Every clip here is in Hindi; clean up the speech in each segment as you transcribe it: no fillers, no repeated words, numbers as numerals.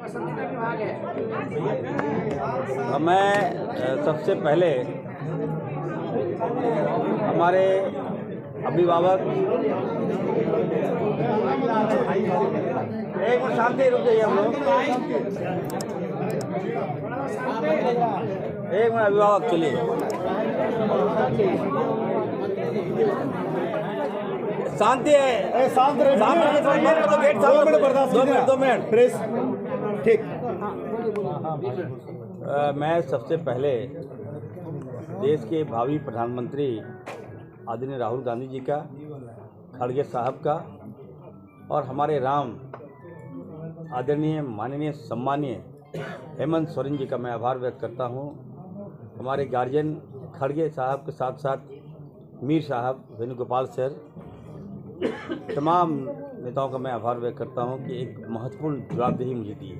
पसंदीदा विभाग है? मैं सबसे पहले हमारे अभिभावक, एक मिनट शांति रुक जाइए हम लोग, एक मिनट अभिभावक चलिए, शांति है, शांत रहिए, 2 मिनट प्लीज। ठीक, मैं सबसे पहले देश के भावी प्रधानमंत्री आदरणीय राहुल गांधी जी का, खड़गे साहब का और हमारे राम आदरणीय माननीय सम्मानीय हेमंत सोरेन जी का मैं आभार व्यक्त करता हूं। हमारे गार्जियन खड़गे साहब के साथ साथ मीर साहब, वेणुगोपाल सर, तमाम नेताओं का मैं आभार व्यक्त करता हूं कि एक महत्वपूर्ण जवाबदेही मुझे दी है।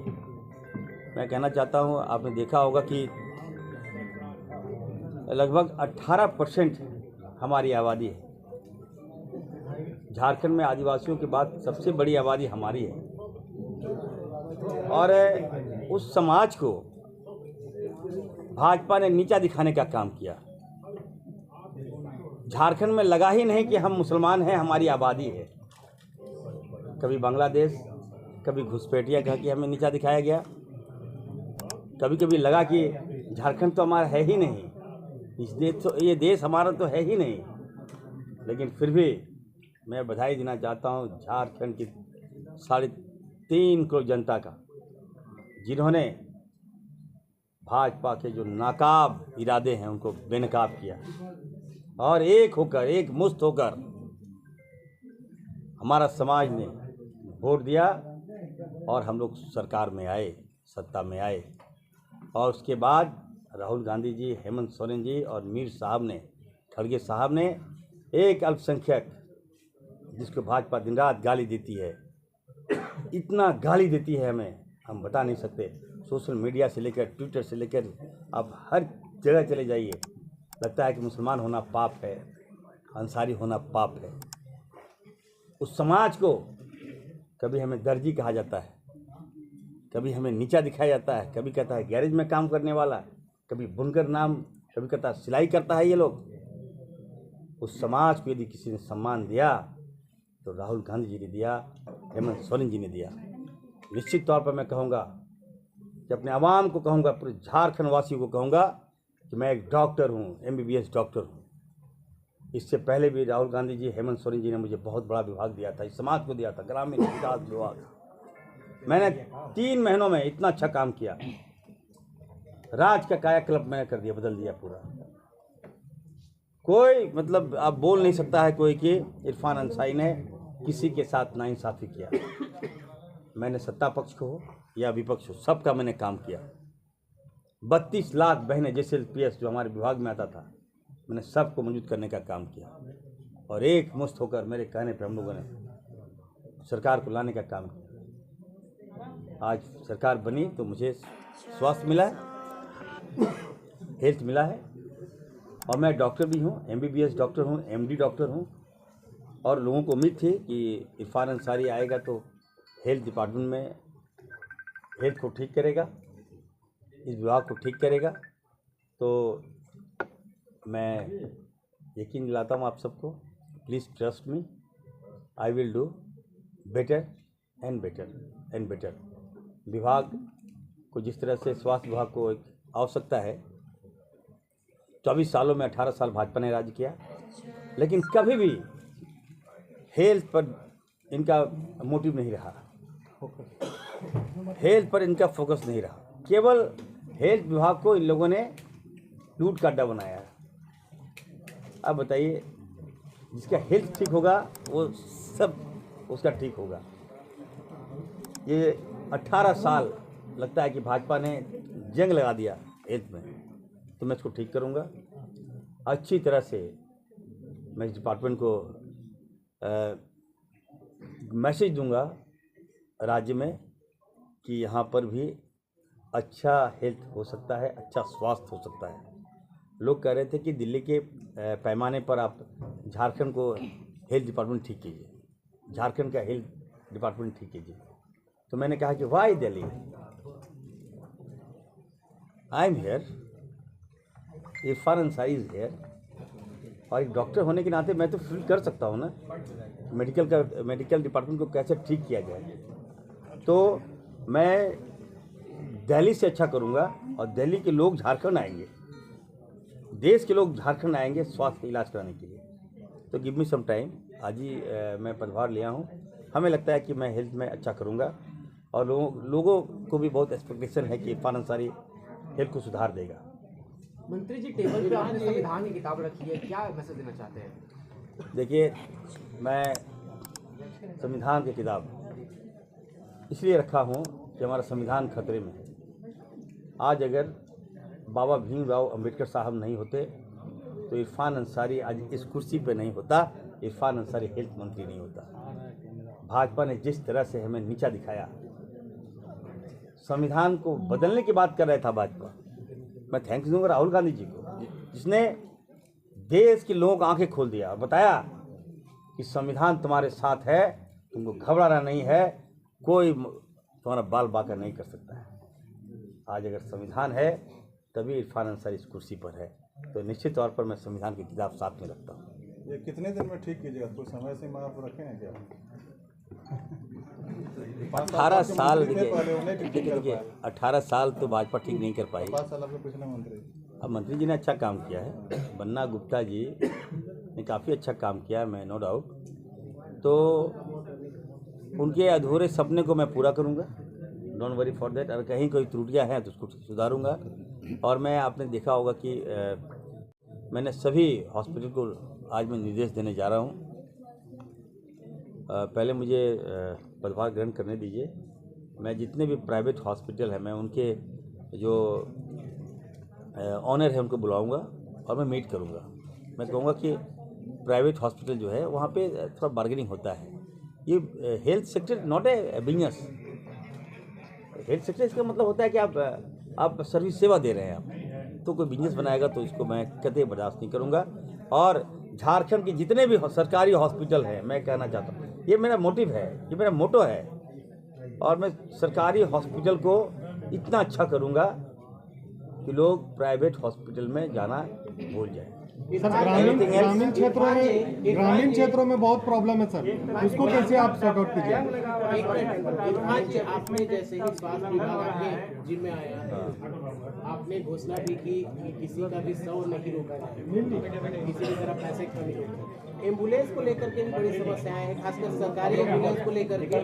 मैं कहना चाहता हूं, आपने देखा होगा कि लगभग 18% हमारी आबादी है। झारखंड में आदिवासियों के बाद सबसे बड़ी आबादी हमारी है और उस समाज को भाजपा ने नीचा दिखाने का काम किया। झारखंड में लगा ही नहीं कि हम मुसलमान हैं, हमारी आबादी है। कभी बांग्लादेश, कभी घुसपैठिया कहा कि हमें नीचा दिखाया गया। कभी कभी लगा कि झारखंड तो हमारा है ही नहीं, ये देश हमारा तो है ही नहीं। लेकिन फिर भी मैं बधाई देना चाहता हूँ झारखंड की 3.5 करोड़ जनता का, जिन्होंने भाजपा के जो नाकाब इरादे हैं उनको बेनकाब किया और एक होकर, एक मुश्त होकर हमारा समाज ने वोट दिया और हम लोग सरकार में आए, सत्ता में आए। और उसके बाद राहुल गांधी जी, हेमंत सोरेन जी और मीर साहब ने, खड़गे साहब ने, एक अल्पसंख्यक जिसको भाजपा दिन रात गाली देती है, इतना गाली देती है हमें, हम बता नहीं सकते। सोशल मीडिया से लेकर, ट्विटर से लेकर, आप हर जगह चले जाइए, लगता है कि मुसलमान होना पाप है, अंसारी होना पाप है। उस समाज को कभी हमें दर्जी कहा जाता है, कभी हमें नीचा दिखाया जाता है, कभी कहता है गैरेज में काम करने वाला, कभी बुनकर नाम, कभी कहता है सिलाई करता है ये लोग। उस समाज को यदि किसी ने सम्मान दिया तो राहुल गांधी जी ने दिया, हेमंत सोरेन जी ने दिया। निश्चित तौर पर मैं कहूँगा कि अपने आवाम को कहूँगा, पूरे झारखंड वासियों को कहूँगा कि मैं एक डॉक्टर हूँ, MBBS डॉक्टर हूँ। इससे पहले भी राहुल गांधी जी, हेमंत सोरेन जी ने मुझे बहुत बड़ा विभाग दिया था, इस समाज को दिया था, ग्रामीण विकास विभाग। मैंने 3 महीनों में इतना अच्छा काम किया, राज का कायाकल्प मैंने कर दिया, बदल दिया पूरा। कोई मतलब आप बोल नहीं सकता है कोई कि इरफान अंसारी ने किसी के साथ नाइंसाफ़ी किया। मैंने सत्ता पक्ष को हो या विपक्ष हो, सबका मैंने काम किया। 32 लाख बहनें जैसे PS जो हमारे विभाग में आता था, मैंने सबको मौजूद करने का काम किया और एक मुश्त होकर मेरे कहने पर हम लोगों ने सरकार को लाने का काम किया। आज सरकार बनी तो मुझे स्वास्थ्य मिला है, हेल्थ मिला है और मैं डॉक्टर भी हूँ, MBBS डॉक्टर हूँ, MD डॉक्टर हूँ। और लोगों को उम्मीद थी कि इरफान अंसारी आएगा तो हेल्थ डिपार्टमेंट में हेल्थ को ठीक करेगा, इस विभाग को ठीक करेगा। तो मैं यकीन दिलाता हूँ आप सबको, please trust me, I will do better and better and better. विभाग को जिस तरह से स्वास्थ्य विभाग को एक आवश्यकता है, 24 सालों में 18 साल भाजपा ने राज्य किया, लेकिन कभी भी हेल्थ पर इनका मोटिव नहीं रहा, हेल्थ पर इनका फोकस नहीं रहा। केवल हेल्थ विभाग को इन लोगों ने लूट का अड्डा बनाया है। अब बताइए, जिसका हेल्थ ठीक होगा वो सब उसका ठीक होगा। ये 18 साल लगता है कि भाजपा ने जंग लगा दिया हेल्थ में, तो मैं इसको ठीक करूंगा अच्छी तरह से। मैं इस डिपार्टमेंट को मैसेज दूंगा राज्य में कि यहाँ पर भी अच्छा हेल्थ हो सकता है, अच्छा स्वास्थ्य हो सकता है। लोग कह रहे थे कि दिल्ली के पैमाने पर आप झारखंड को हेल्थ डिपार्टमेंट ठीक कीजिए, झारखंड का हेल्थ डिपार्टमेंट ठीक कीजिए। तो मैंने कहा कि why Delhi, I am here, Irfan Ansari is here, और एक डॉक्टर होने के नाते मैं तो फील कर सकता हूँ ना मेडिकल डिपार्टमेंट को कैसे ठीक किया जाए। तो मैं दिल्ली से अच्छा करूँगा और दिल्ली के लोग झारखंड आएंगे, देश के लोग झारखंड आएंगे स्वास्थ्य इलाज कराने के लिए। तो गिव मी सम टाइम। आज ही मैं पदभार लिया हूँ, हमें लगता है कि मैं हेल्थ में अच्छा करूँगा और लोगों को भी बहुत एक्सपेक्टेशन है कि इरफान अंसारी हेल्थ को सुधार देगा। मंत्री जी, टेबल पे आपने संविधान की किताब रखी है, क्या मैसेज देना चाहते हैं? देखिए, मैं संविधान की किताब इसलिए रखा हूँ कि हमारा संविधान खतरे में है। आज अगर बाबा भीमराव अंबेडकर साहब नहीं होते तो इरफान अंसारी आज इस कुर्सी पे नहीं होता, इरफान अंसारी हेल्थ मंत्री नहीं होता। भाजपा ने जिस तरह से हमें नीचा दिखाया, संविधान को बदलने की बात कर रहा था भाजपा, मैं थैंक्स दूंगा राहुल गांधी जी को, जिसने देश के लोगों को आंखें खोल दिया और बताया कि संविधान तुम्हारे साथ है, तुमको घबराना नहीं है, कोई तुम्हारा बाल बांका नहीं कर सकता है। आज अगर संविधान है तभी इरफान अंसारी इस कुर्सी पर है, तो निश्चित तौर पर मैं संविधान की किताब साथ में रखता हूँ। ये कितने दिन में ठीक कीजिएगा? कोई समय सीमा आप रखे हैं क्या? 18 साल, देखिए 18 साल तो भाजपा ठीक नहीं कर पाई। 5 साल आपके पिछले मंत्री, अब मंत्री जी ने अच्छा काम किया है, बन्ना गुप्ता जी ने काफ़ी अच्छा काम किया है, मैं नो डाउट। तो उनके अधूरे सपने को मैं पूरा करूँगा, डोंट वरी फॉर दैट। अगर कहीं कोई त्रुटियां हैं तो उसको सुधारूंगा। और मैं, आपने देखा होगा कि मैंने सभी हॉस्पिटल को आज मैं निर्देश देने जा रहा हूँ। पहले मुझे पदभार ग्रहण करने दीजिए। मैं जितने भी प्राइवेट हॉस्पिटल हैं, मैं उनके जो ऑनर है उनको बुलाऊंगा और मैं मीट करूंगा। मैं कहूँगा कि प्राइवेट हॉस्पिटल जो है वहाँ पे थोड़ा बार्गेनिंग होता है। ये health sector not a business. Health sector इसका मतलब होता है कि आप सर्विस सेवा दे रहे हैं आप, तो कोई बिजनेस बनाएगा तो इसको मैं कतई बर्दाश्त नहीं करूँगा। और झारखंड के जितने भी सरकारी हॉस्पिटल हैं, मैं कहना चाहता हूँ, ये मेरा मोटिव है, ये मेरा मोटो है, और मैं सरकारी हॉस्पिटल को इतना अच्छा करूँगा कि लोग प्राइवेट हॉस्पिटल में जाना भूल जाए। ग्रामीण क्षेत्रों में बहुत प्रॉब्लम है सर, उसको कैसे आप सॉर्ट आउट कीजिए? आपने जैसे ही स्वास्थ्य विभाग आपके जिम्मे आया, आपने घोषणा भी की कि किसी का भी शव नहीं रोका जाए, किसी भी तरह पैसे का नहीं रोका। एम्बुलेंस को लेकर के भी बड़ी समस्याएं हैं, खासकर सरकारी एम्बुलेंस को लेकर के।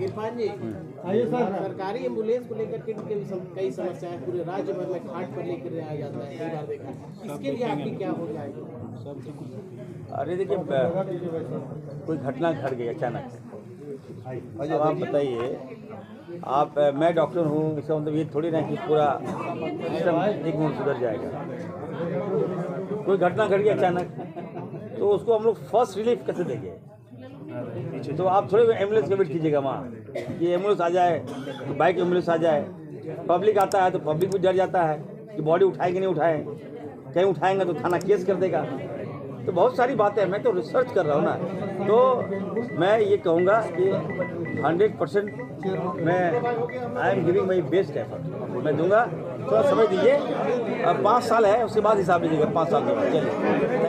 इरफान जी, सरकारी एम्बुलेंस को लेकर के कई समस्याएं पूरे राज्य भर में घाट पर लेकर आया जाता है, कई बार देखा। इसके लिए आपकी क्या हो जाएगी? अरे देखिए, कोई घटना घट गई अचानक, अब आप बताइए, मैं डॉक्टर हूँ, इसका मतलब ये थोड़ी ना कि पूरा सिस्टम एक मिनट सुधर जाएगा। कोई घटना घट गई अचानक, तो उसको हम लोग फर्स्ट रिलीफ कैसे देंगे? तो आप थोड़े एम्बुलेंस का वेट कीजिएगा वहाँ कि एम्बुलेंस आ जाए, तो बाइक एम्बुलेंस आ जाए। पब्लिक आता है तो पब्लिक भी डर जाता है कि बॉडी उठाएंगे नहीं उठाएं, कहीं उठाएंगे तो थाना केस कर देगा। तो बहुत सारी बातें, मैं तो रिसर्च कर रहा हूँ ना, तो मैं ये कहूँगा कि 100% मैं I am giving my best effort, मैं दूंगा। थोड़ा समय दीजिए, 5 साल है, उसके बाद हिसाब लीजिएगा 5 साल के बाद। चलिए।